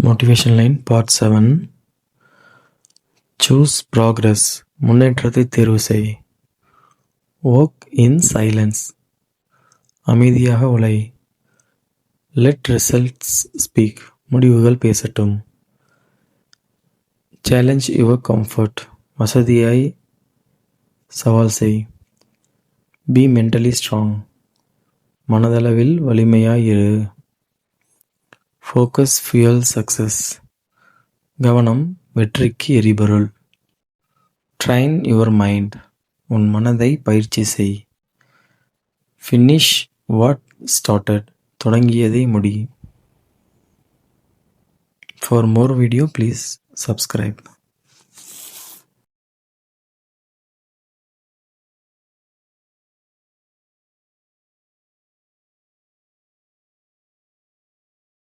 Motivation line part 7. Choose progress. முன்னேற்றத்தை தேர்வு செய். Walk in silence. அமைதியாக உழை. Let results speak. முடிவுகள் பேசட்டும். Challenge your comfort. வசதியாய் சவால் செய். Be mentally strong. மனதளவில் வலிமையாய் இரு. Focus fuel success. கவனம் வெற்றிக்கு எரிபொருள். Train your mind. உன் மனதை பயிற்சி செய். Finish what started. தொடங்கியதை முடி. For more video, please subscribe.